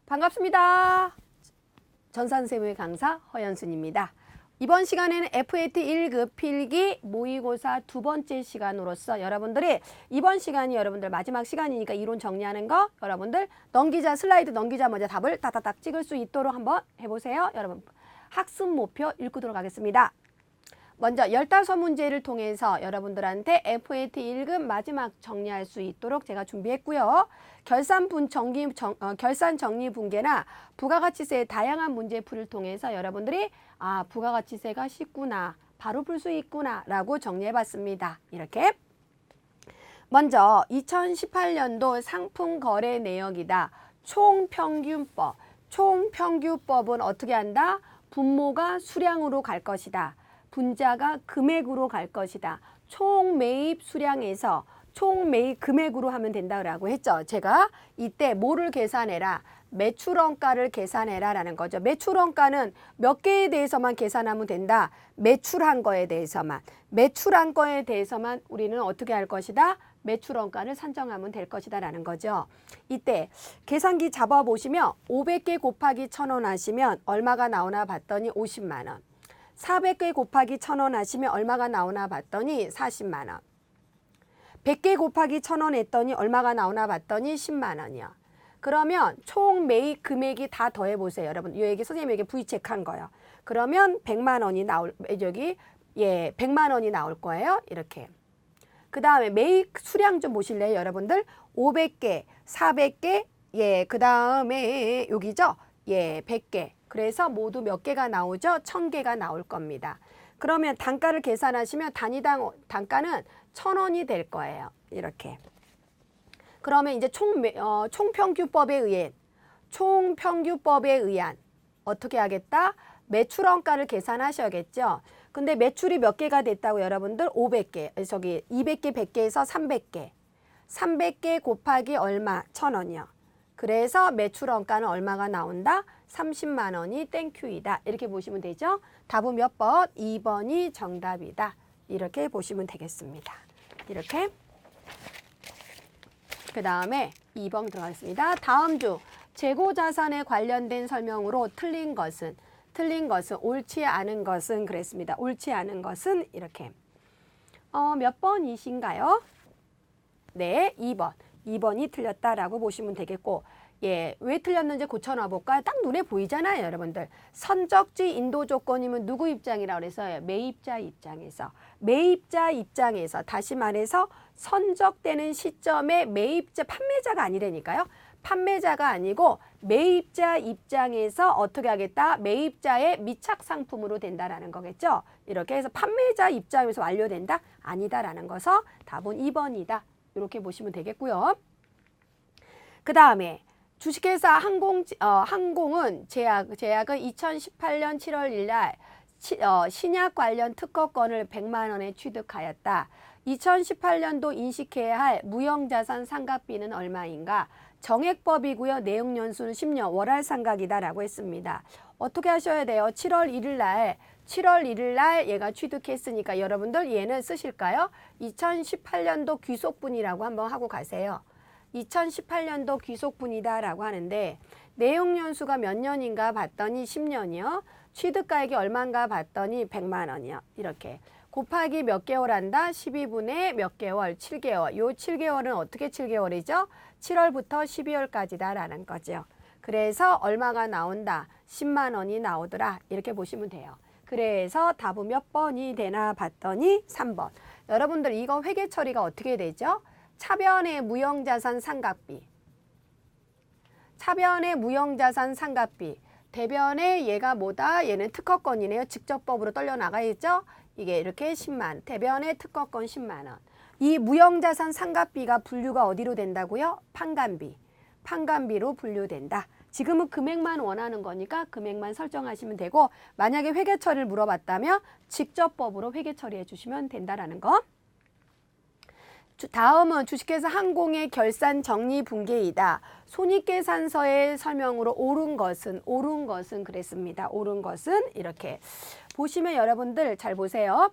반갑습니다. 전산세무의 강사 허연순입니다. 이번 시간에는 FAT 1급 필기 모의고사 두 번째 시간으로서 여러분들이 이번 시간이 여러분들 마지막 시간이니까 이론 정리하는 거 여러분들 슬라이드 넘기자 먼저 답을 따다닥 찍을 수 있도록 한번 해보세요. 여러분 학습 목표 읽도록 하겠습니다. 먼저 15문제를 통해서 여러분들한테 FAT 1급 마지막 정리할 수 있도록 제가 준비했고요. 결산 정리 분계나 부가가치세의 다양한 문제풀이를 통해서 여러분들이 부가가치세가 쉽구나, 바로 풀 수 있구나 라고 정리해봤습니다. 이렇게 먼저 2018년도 상품거래 내역이다. 총평균법. 총평균법은 어떻게 한다? 분모가 수량으로 갈 것이다. 분자가 금액으로 갈 것이다. 총 매입 수량에서 총 매입 금액으로 하면 된다고 했죠. 제가 이때 뭐를 계산해라? 매출원가를 계산해라 라는 거죠. 매출원가는 몇 개에 대해서만 계산하면 된다. 매출한 거에 대해서만. 매출한 거에 대해서만 우리는 어떻게 할 것이다? 매출원가를 산정하면 될 것이다 라는 거죠. 이때 계산기 잡아보시면 500개 곱하기 1,000원 하시면 얼마가 나오나 봤더니 50만 원. 400개 곱하기 1,000원 하시면 얼마가 나오나 봤더니 40만 원. 100개 곱하기 1,000원 했더니 얼마가 나오나 봤더니 10만 원이요. 그러면 총 매입 금액이 다 더해보세요. 여러분, 이 얘기 선생님에게 V체크한 거예요. 그러면 100만 원이 100만 원이 나올 거예요. 이렇게. 그 다음에 매입 수량 좀 보실래요, 여러분들? 500개, 400개, 그 다음에 여기죠? 100개. 그래서 모두 몇 개가 나오죠? 1000개가 나올 겁니다. 그러면 단가를 계산하시면 단위당 단가는 1,000원이 될 거예요. 이렇게. 그러면 이제 총평균법에 의한 어떻게 하겠다? 매출원가를 계산하셔야겠죠. 근데 매출이 몇 개가 됐다고 여러분들? 500개. 200개, 100개에서 300개. 300개 곱하기 얼마? 1,000원이요. 그래서 매출원가는 얼마가 나온다? 30만 원이 땡큐이다. 이렇게 보시면 되죠. 답은 몇 번? 2번이 정답이다. 이렇게 보시면 되겠습니다. 이렇게. 그 다음에 2번 들어가겠습니다. 다음 주 재고자산에 관련된 설명으로 틀린 것은 옳지 않은 것은 그랬습니다. 옳지 않은 것은 이렇게. 몇 번이신가요? 네, 2번. 2번이 틀렸다라고 보시면 되겠고, 왜 틀렸는지 고쳐놔 볼까요? 딱 눈에 보이잖아요, 여러분들. 선적지 인도 조건이면 누구 입장이라고 그래서요? 매입자 입장에서. 매입자 입장에서, 다시 말해서 선적되는 시점에 판매자가 아니라니까요. 판매자가 아니고 매입자 입장에서 어떻게 하겠다? 매입자의 미착 상품으로 된다라는 거겠죠. 이렇게 해서 판매자 입장에서 완료된다? 아니다라는 것은 답은 2번이다. 이렇게 보시면 되겠고요. 그 다음에 주식회사 항공은 제약은 2018년 7월 1일 날 신약 관련 특허권을 100만 원에 취득하였다. 2018년도 인식해야 할 무형자산 상각비는 얼마인가? 정액법이고요. 내용연수는 10년 월할 상각이다라고 했습니다. 어떻게 하셔야 돼요? 7월 1일 날 얘가 취득했으니까 여러분들 얘는 쓰실까요? 2018년도 귀속분이라고 한번 하고 가세요. 2018년도 귀속분이다라고 하는데 내용연수가 몇 년인가 봤더니 10년이요. 취득가액이 얼마인가 봤더니 100만 원이요. 이렇게. 곱하기 몇 개월 한다? 12분의 몇 개월? 7개월. 요 7개월은 어떻게 7개월이죠? 7월부터 12월까지다라는 거죠. 그래서 얼마가 나온다? 10만 원이 나오더라. 이렇게 보시면 돼요. 그래서 답은 몇 번이 되나 봤더니 3번. 여러분들 이거 회계 처리가 어떻게 되죠? 차변의 무형자산 상각비. 차변의 무형자산 상각비. 대변의 얘가 뭐다? 얘는 특허권이네요. 직접법으로 떨려 나가겠죠? 이게 이렇게 10만. 대변의 특허권 10만 원. 이 무형자산 상각비가 분류가 어디로 된다고요? 판관비. 판관비로 분류된다. 지금은 금액만 원하는 거니까 금액만 설정하시면 되고 만약에 회계 처리를 물어봤다면 직접법으로 회계 처리해 주시면 된다라는 거. 다음은 주식회사 항공의 결산 정리 분계이다. 손익계산서의 설명으로 옳은 것은 그랬습니다. 옳은 것은 이렇게 보시면 여러분들 잘 보세요.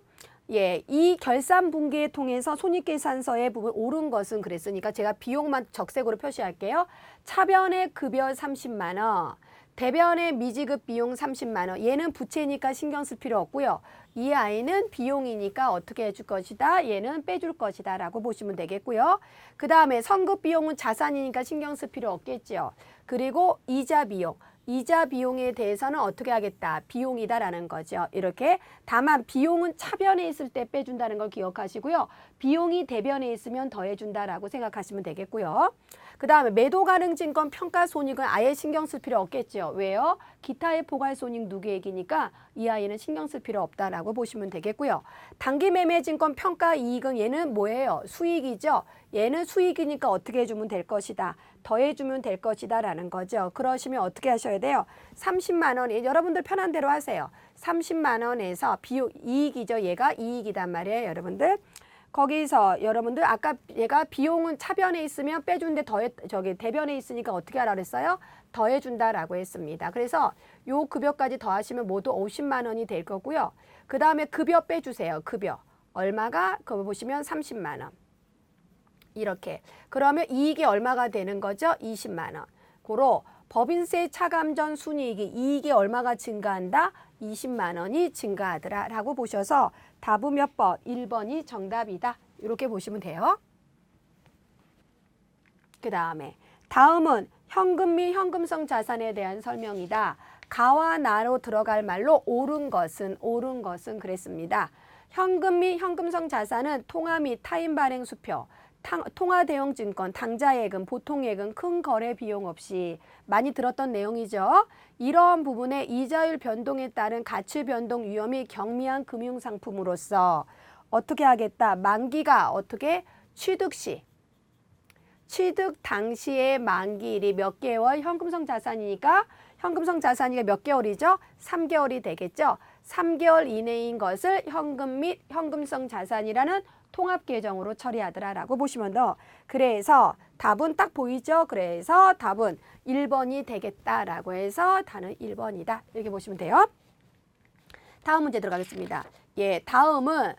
예, 이 결산 분기에 통해서 손익계산서의 부분 오른 것은 그랬으니까 제가 비용만 적색으로 표시할게요. 차변의 급여 30만 원, 대변의 미지급 비용 30만 원. 얘는 부채니까 신경 쓸 필요 없고요. 이 아이는 비용이니까 어떻게 해줄 것이다. 얘는 빼줄 것이다 라고 보시면 되겠고요. 그 다음에 선급 비용은 자산이니까 신경 쓸 필요 없겠죠. 그리고 이자 비용. 이자 비용에 대해서는 어떻게 하겠다. 비용이다라는 거죠. 이렇게 다만 비용은 차변에 있을 때 빼준다는 걸 기억하시고요. 비용이 대변에 있으면 더해준다라고 생각하시면 되겠고요. 그 다음에 매도 가능 증권 평가 손익은 아예 신경 쓸 필요 없겠죠. 왜요? 기타의 포괄 손익 누계액이니까 이 아이는 신경 쓸 필요 없다라고 보시면 되겠고요. 단기 매매 증권 평가 이익은 얘는 뭐예요? 수익이죠. 얘는 수익이니까 어떻게 해주면 될 것이다. 더해주면 될 것이다 라는 거죠. 그러시면 어떻게 하셔야 돼요? 30만 원, 여러분들 편한 대로 하세요. 30만 원에서 비용, 이익이죠. 얘가 이익이단 말이에요. 여러분들. 거기서 여러분들 아까 얘가 비용은 차변에 있으면 빼주는데 대변에 있으니까 어떻게 하라 그랬어요? 더해준다라고 했습니다. 그래서 요 급여까지 더하시면 모두 50만 원이 될 거고요. 그 다음에 급여 빼주세요. 급여. 얼마가? 그거 보시면 30만 원. 이렇게. 그러면 이익이 얼마가 되는 거죠? 20만 원. 고로 법인세 차감 전 순이익이 이익이 얼마가 증가한다? 20만 원이 증가하더라 라고 보셔서 답은 몇 번? 1번이 정답이다. 이렇게 보시면 돼요. 그 다음은 현금 및 현금성 자산에 대한 설명이다. 가와 나로 들어갈 말로 옳은 것은 그랬습니다. 현금 및 현금성 자산은 통화 및 타인 발행 수표, 통화 대용 증권, 당좌예금, 보통예금, 큰 거래 비용 없이 많이 들었던 내용이죠. 이러한 부분에 이자율 변동에 따른 가치 변동 위험이 경미한 금융상품으로서 어떻게 하겠다. 만기가 어떻게 취득 시, 취득 당시의 만기일이 몇 개월 현금성 자산이니까 현금성 자산이 몇 개월이죠? 3개월이 되겠죠. 3개월 이내인 것을 현금 및 현금성 자산이라는 통합 계정으로 처리하더라라고 보시면 더. 그래서 답은 딱 보이죠? 그래서 답은 1번이 되겠다라고 해서 답은 1번이다. 이렇게 보시면 돼요. 다음 문제 들어가겠습니다. 예, 다음은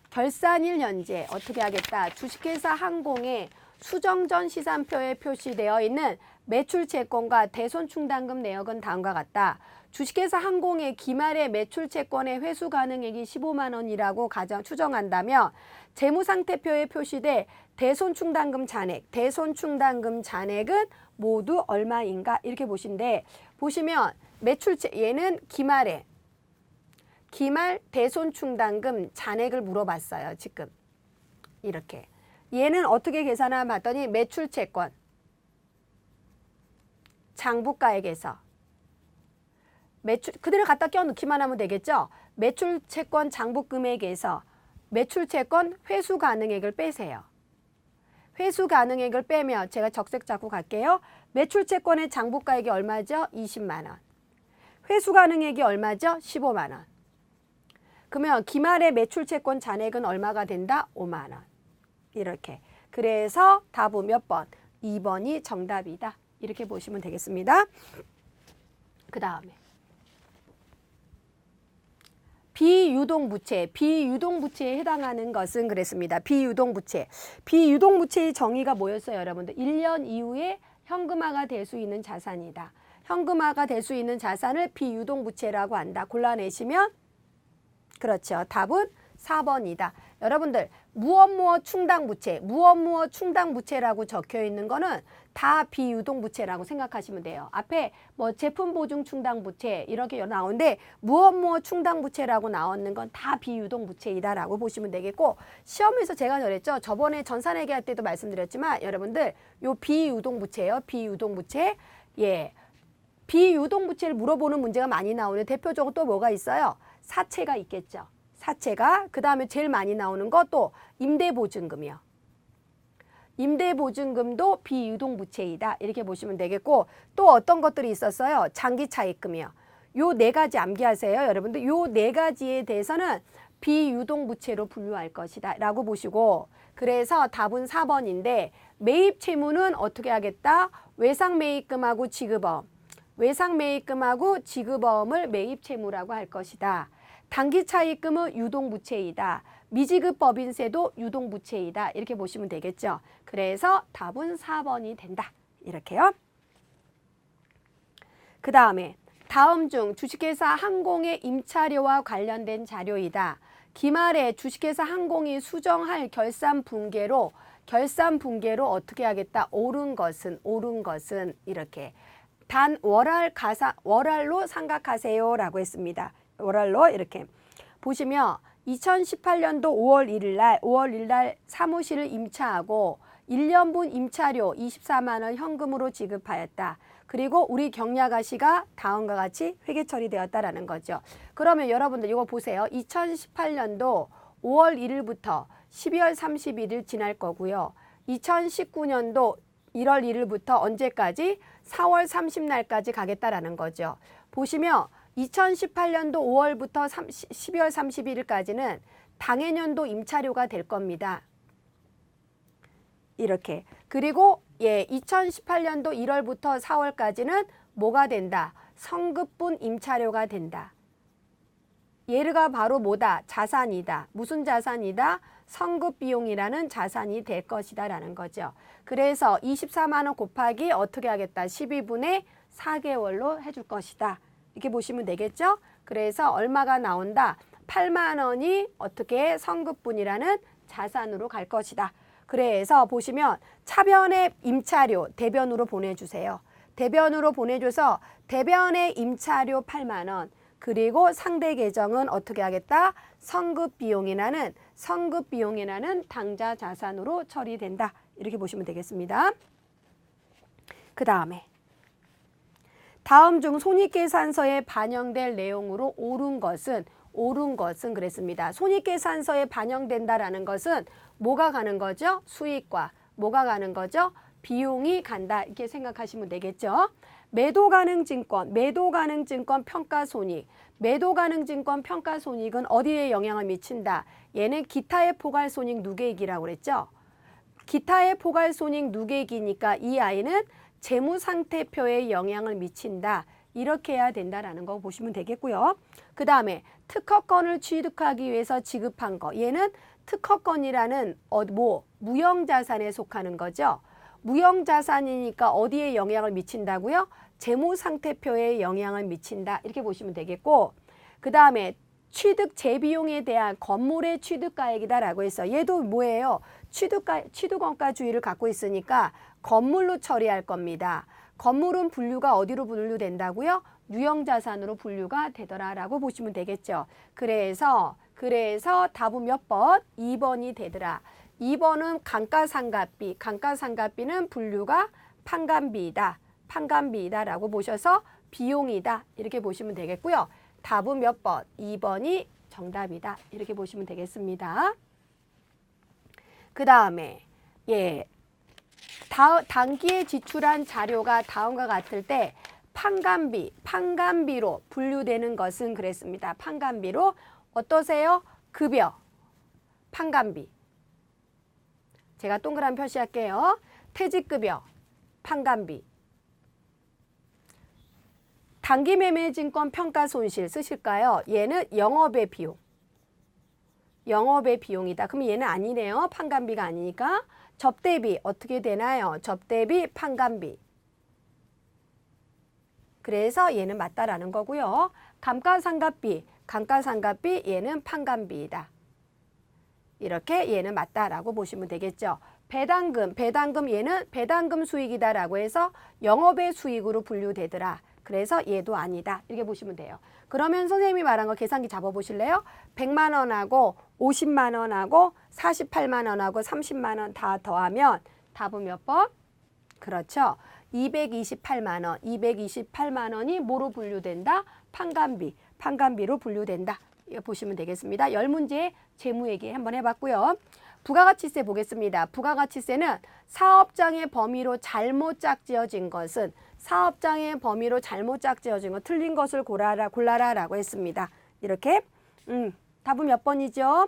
결산일 현재 어떻게 하겠다. 주식회사 항공의 수정 전 시산표에 표시되어 있는 매출 채권과 대손 충당금 내역은 다음과 같다. 주식회사 항공의 기말의 매출 채권의 회수 가능액이 15만 원이라고 추정한다면 재무상태표에 표시돼 대손 충당금 잔액은 모두 얼마인가 이렇게 보시면 얘는 기말 대손 충당금 잔액을 물어봤어요. 지금 이렇게 얘는 어떻게 계산하면 봤더니 매출 채권 장부가액에서 그대로 갖다 껴 넣기만 하면 되겠죠. 매출 채권 장부 금액에서 매출 채권 회수 가능액을 빼세요. 회수 가능액을 빼면 제가 적색 잡고 갈게요. 매출 채권의 장부가액이 얼마죠? 20만 원. 회수 가능액이 얼마죠? 15만 원. 그러면 기말의 매출 채권 잔액은 얼마가 된다? 5만 원. 이렇게. 그래서 답은 몇 번? 2번이 정답이다. 이렇게 보시면 되겠습니다. 그 다음에 비유동부채에 해당하는 것은 그랬습니다. 비유동부채의 정의가 뭐였어요, 여러분들? 1년 이후에 현금화가 될 수 있는 자산이다. 현금화가 될 수 있는 자산을 비유동부채라고 한다. 골라내시면 그렇죠. 답은 4번이다. 여러분들 무엇 충당부채라고 적혀 있는 거는 다 비유동부채라고 생각하시면 돼요. 앞에 뭐 제품 보증 충당부채 이렇게 나오는데 무엇 충당부채라고 나오는 건 다 비유동부채이다라고 보시면 되겠고, 시험에서 제가 그랬죠. 저번에 전산회계 할 때도 말씀드렸지만 여러분들 요 비유동부채예요. 비유동부채. 예. 비유동부채를 물어보는 문제가 많이 나오는 대표적으로 또 뭐가 있어요? 사채가 있겠죠. 사채가. 그 다음에 제일 많이 나오는 거 또 임대보증금이요. 임대보증금도 비유동부채이다. 이렇게 보시면 되겠고, 또 어떤 것들이 있었어요? 장기차입금이요. 요 네 가지 암기하세요. 여러분들 요 네 가지에 대해서는 비유동부채로 분류할 것이다 라고 보시고, 그래서 답은 4번인데 매입채무는 어떻게 하겠다? 외상매입금하고 지급어음. 외상매입금하고 지급어음을 매입채무라고 할 것이다. 단기 차입금은 유동부채이다. 미지급 법인세도 유동부채이다. 이렇게 보시면 되겠죠. 그래서 답은 4번이 된다. 이렇게요. 그 다음에 다음 중 주식회사 항공의 임차료와 관련된 자료이다. 기말에 주식회사 항공이 수정할 결산 분계로 어떻게 하겠다? 옳은 것은 이렇게 단 월할로 생각하세요 라고 했습니다. 월할로 이렇게 보시면 2018년도 5월 1일 날 사무실을 임차하고 1년분 임차료 24만 원 현금으로 지급하였다. 그리고 우리 경약아시가 다음과 같이 회계 처리되었다라는 거죠. 그러면 여러분들 이거 보세요. 2018년도 5월 1일부터 12월 31일 지날 거고요. 2019년도 1월 1일부터 언제까지? 4월 30날까지 가겠다라는 거죠. 보시면 2018년도 5월부터 12월 31일까지는 당해년도 임차료가 될 겁니다. 이렇게. 그리고 2018년도 1월부터 4월까지는 뭐가 된다? 성급분 임차료가 된다. 얘가 바로 뭐다? 자산이다. 무슨 자산이다? 성급비용이라는 자산이 될 것이다 라는 거죠. 그래서 24만 원 곱하기 어떻게 하겠다? 12분의 4개월로 해줄 것이다. 이렇게 보시면 되겠죠? 그래서 얼마가 나온다? 8만 원이 어떻게 성급분이라는 자산으로 갈 것이다. 그래서 보시면 차변의 임차료 대변으로 보내주세요. 대변으로 보내줘서 대변의 임차료 8만 원 그리고 상대 계정은 어떻게 하겠다? 성급비용이라는 당좌 자산으로 처리된다. 이렇게 보시면 되겠습니다. 그 다음에 다음 중 손익계산서에 반영될 내용으로 옳은 것은 그랬습니다. 손익계산서에 반영된다라는 것은 뭐가 가는 거죠? 수익과 뭐가 가는 거죠? 비용이 간다. 이렇게 생각하시면 되겠죠. 매도가능증권 평가손익. 매도가능증권 평가손익은 어디에 영향을 미친다? 얘는 기타의 포괄손익 누계익이라고 그랬죠. 기타의 포괄손익 누계익이니까 이 아이는 재무상태표에 영향을 미친다. 이렇게 해야 된다라는 거 보시면 되겠고요. 그 다음에 특허권을 취득하기 위해서 지급한 거. 얘는 특허권이라는 무형자산에 속하는 거죠. 무형자산이니까 어디에 영향을 미친다고요? 재무상태표에 영향을 미친다. 이렇게 보시면 되겠고 그 다음에 취득 재비용에 대한 건물의 취득가액이다라고 해서 얘도 뭐예요? 취득원가주의를 갖고 있으니까 건물로 처리할 겁니다. 건물은 분류가 어디로 분류된다고요? 유형자산으로 분류가 되더라라고 보시면 되겠죠. 그래서 답은 몇 번? 2번이 되더라. 2번은 감가상각비. 감가상각비는 분류가 판관비이다라고 보셔서 비용이다. 이렇게 보시면 되겠고요. 답은 몇 번? 2번이 정답이다. 이렇게 보시면 되겠습니다. 그 다음에 단기에 지출한 자료가 다음과 같을 때 판관비로 분류되는 것은 그랬습니다. 판관비로 어떠세요? 급여, 판관비. 제가 동그라미 표시할게요. 퇴직급여, 판관비. 단기매매증권 평가손실 쓰실까요? 얘는 영업의 비용이다. 그럼 얘는 아니네요. 판관비가 아니니까. 접대비 어떻게 되나요? 접대비, 판관비. 그래서 얘는 맞다라는 거고요. 감가상각비 얘는 판관비이다. 이렇게 얘는 맞다라고 보시면 되겠죠. 배당금 얘는 배당금 수익이다라고 해서 영업의 수익으로 분류되더라. 그래서 얘도 아니다. 이렇게 보시면 돼요. 그러면 선생님이 말한 거 계산기 잡아보실래요? 100만 원하고 50만 원하고 48만 원하고 30만 원 다 더하면 답은 몇 번? 그렇죠. 228만 원. 228만 원이 뭐로 분류된다? 판관비로 분류된다. 이거 보시면 되겠습니다. 10문제 재무얘기 한번 해봤고요. 부가가치세 보겠습니다. 부가가치세는 사업장의 범위로 잘못 짝지어진 것은 틀린 것을 골라라라고 했습니다. 이렇게 답은 몇 번이죠?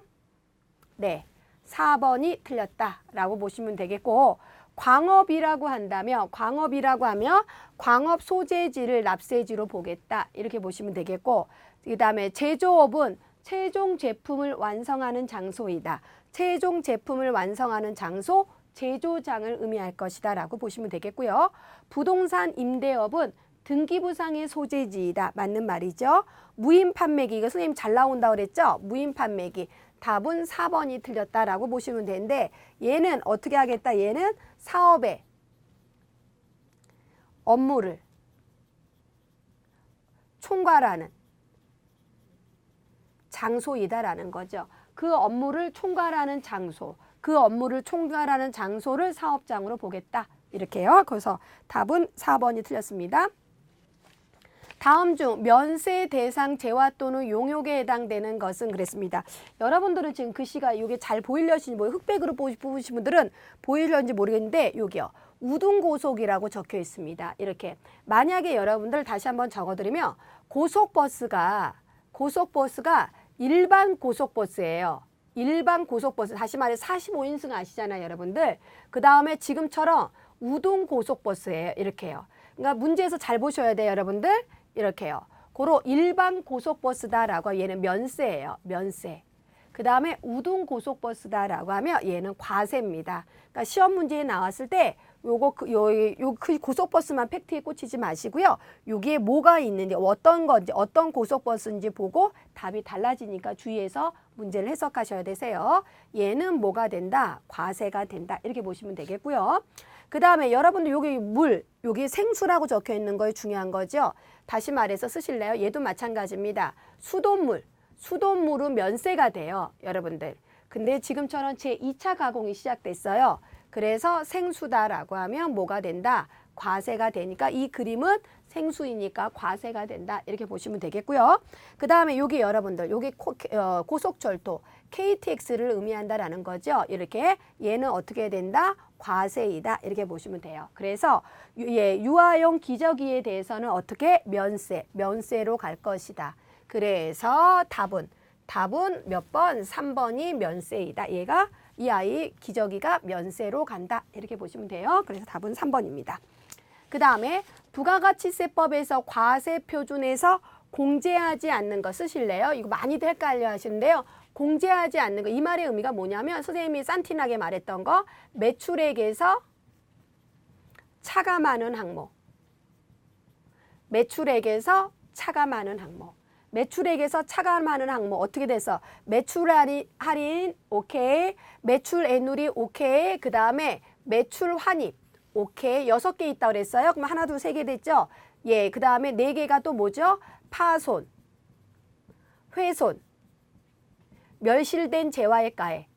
네, 4번이 틀렸다라고 보시면 되겠고 광업이라고 하면 광업 소재지를 납세지로 보겠다. 이렇게 보시면 되겠고 그 다음에 제조업은 최종 제품을 완성하는 장소이다. 최종 제품을 완성하는 장소, 제조장을 의미할 것이다 라고 보시면 되겠고요. 부동산 임대업은 등기부상의 소재지이다. 맞는 말이죠. 무인 판매기, 이거 선생님 잘 나온다고 그랬죠? 무인 판매기. 답은 4번이 틀렸다라고 보시면 되는데 얘는 어떻게 하겠다? 얘는 사업의 업무를 총괄하는 장소이다라는 거죠. 그 업무를 총괄하는 장소, 그 업무를 총괄하는 장소를 사업장으로 보겠다. 이렇게요. 그래서 답은 4번이 틀렸습니다. 다음 중 면세 대상 재화 또는 용역에 해당되는 것은 그랬습니다. 여러분들은 지금 글씨가 이게 잘 보이려는지 뭐 흑백으로 보신 분들은 보이려는지 모르겠는데 여기요. 우등고속이라고 적혀 있습니다. 이렇게 만약에 여러분들 다시 한번 적어드리면 고속버스가 일반 고속버스예요. 일반 고속버스, 다시 말해 45인승 아시잖아요, 여러분들. 그 다음에 지금처럼 우등고속버스예요. 이렇게요. 그러니까 문제에서 잘 보셔야 돼요, 여러분들. 이렇게요. 고로 일반 고속버스다라고 얘는 면세예요. 면세. 그 다음에 우등고속버스다라고 하면 얘는 과세입니다. 그러니까 시험 문제에 나왔을 때 요거 그 고속버스만 팩트에 꽂히지 마시고요. 여기에 뭐가 있는지 어떤 건지 어떤 고속버스인지 보고 답이 달라지니까 주의해서 문제를 해석하셔야 되세요. 얘는 뭐가 된다? 과세가 된다. 이렇게 보시면 되겠고요. 그 다음에 여러분들 여기 생수라고 적혀 있는 거에 중요한 거죠. 다시 말해서 쓰실래요? 얘도 마찬가지입니다. 수돗물은 면세가 돼요, 여러분들. 근데 지금처럼 제2차 가공이 시작됐어요. 그래서 생수다라고 하면 뭐가 된다? 과세가 되니까 이 그림은 생수이니까 과세가 된다. 이렇게 보시면 되겠고요. 그 다음에 여기 여러분들, 여기 고속철도 KTX를 의미한다라는 거죠. 이렇게 얘는 어떻게 된다? 과세이다. 이렇게 보시면 돼요. 그래서 유아용 기저귀에 대해서는 어떻게? 면세로 갈 것이다. 그래서 답은 몇 번? 3번이 면세이다. 얘가 이 아이 기저귀가 면세로 간다. 이렇게 보시면 돼요. 그래서 답은 3번입니다. 그 다음에 부가가치세법에서 과세표준에서 공제하지 않는 거 쓰실래요? 이거 많이들 헷갈려 하시는데요. 공제하지 않는 거, 이 말의 의미가 뭐냐면 선생님이 산티나게 말했던 거, 매출액에서 차가 많은 항목. 매출액에서 차가 많은 항목. 매출액에서 차가 많은 항목 어떻게 돼서 매출 할인 오케이, 매출 애누리 오케이, 그 다음에 매출 환입 오케이, 6개 있다고 그랬어요. 그럼 하나, 둘, 세 개 됐죠? 예, 그 다음에 4개가 또 뭐죠? 파손, 훼손, 멸실된 재화의 가해.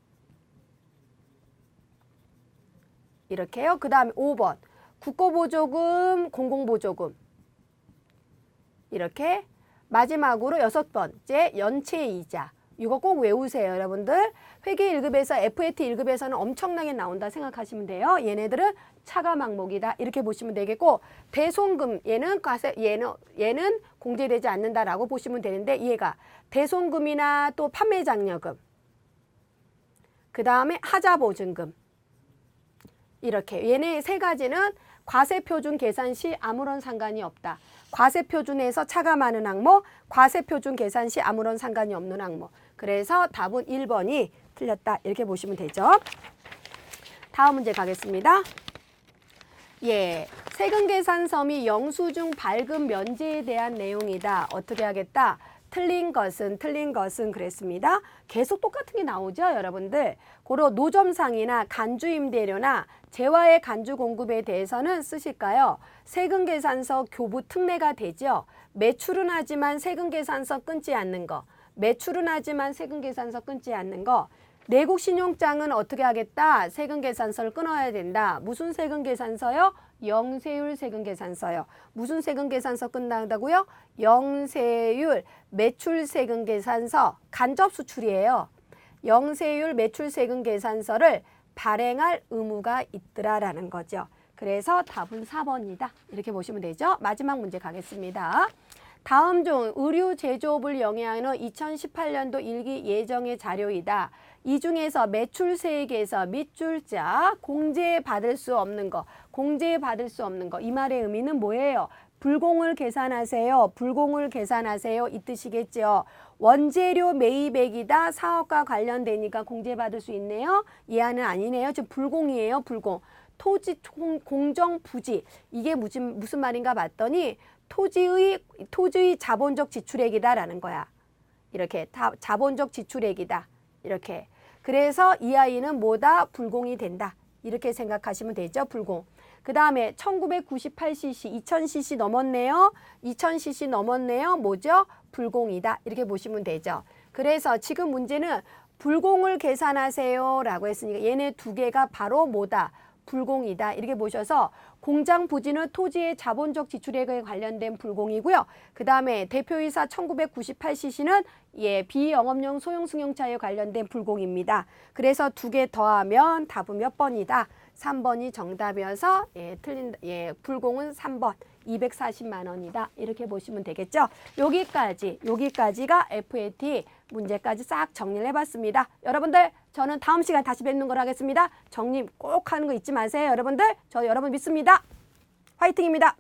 이렇게요. 그 다음에 5번 국고보조금, 공공보조금. 이렇게 마지막으로 6번째 연체이자. 이거 꼭 외우세요, 여러분들. 회계 1급에서 FAT 1급에서는 엄청나게 나온다 생각하시면 돼요. 얘네들은 차감 항목이다. 이렇게 보시면 되겠고, 대손금 얘는 얘는 공제되지 않는다라고 보시면 되는데, 얘가 대손금이나 또 판매장려금, 그 다음에 하자보증금, 이렇게 얘네 세 가지는 과세표준 계산 시 아무런 상관이 없다. 과세표준에서 차가 많은 항목, 과세표준 계산 시 아무런 상관이 없는 항목. 그래서 답은 1번이 틀렸다. 이렇게 보시면 되죠. 다음 문제 가겠습니다. 예, 세금계산서 및 영수증 발급 면제에 대한 내용이다. 어떻게 하겠다? 틀린 것은 그랬습니다. 계속 똑같은 게 나오죠, 여러분들. 고로 노점상이나 간주임대료나 재화의 간주 공급에 대해서는 쓰실까요? 세금계산서 교부 특례가 되죠. 매출은 하지만 세금계산서 끊지 않는 거. 매출은 하지만 세금계산서 끊지 않는 거. 내국신용장은 어떻게 하겠다? 세금계산서를 끊어야 된다. 무슨 세금계산서요? 영세율 세금계산서요. 무슨 세금계산서 끝난다고요? 영세율 매출세금계산서, 간접수출이에요. 영세율 매출세금계산서를 발행할 의무가 있더라라는 거죠. 그래서 답은 4번이다. 이렇게 보시면 되죠. 마지막 문제 가겠습니다. 다음 중 의류 제조업을 영위하는 2018년도 일기 예정의 자료이다. 이 중에서 매출세액에서 밑줄자 공제받을 수 없는 거, 공제받을 수 없는 거. 이 말의 의미는 뭐예요? 불공을 계산하세요. 불공을 계산하세요. 이 뜻이겠죠. 원재료 매입액이다. 사업과 관련되니까 공제받을 수 있네요. 이하는 아니네요. 지금 불공이에요. 불공. 토지 공정 부지. 이게 무슨 말인가 봤더니 토지의 자본적 지출액이다라는 거야. 이렇게 자본적 지출액이다. 이렇게. 그래서 이 아이는 뭐다? 불공이 된다. 이렇게 생각하시면 되죠. 불공. 그 다음에 1998cc, 2000cc 넘었네요. 2000cc 넘었네요. 뭐죠? 불공이다. 이렇게 보시면 되죠. 그래서 지금 문제는 불공을 계산하세요 라고 했으니까 얘네 두 개가 바로 뭐다? 불공이다. 이렇게 보셔서 공장 부지는 토지의 자본적 지출액에 관련된 불공이고요. 그 다음에 대표이사 1998cc는 비영업용 소형 승용차에 관련된 불공입니다. 그래서 두 개 더하면 답은 몇 번이다? 3번이 정답이어서 불공은 3번 240만 원이다. 이렇게 보시면 되겠죠. 여기까지가 FAT 문제까지 싹 정리를 해봤습니다. 여러분들 저는 다음 시간 다시 뵙는 걸 하겠습니다. 정리 꼭 하는 거 잊지 마세요. 여러분들 저 여러분 믿습니다. 화이팅입니다.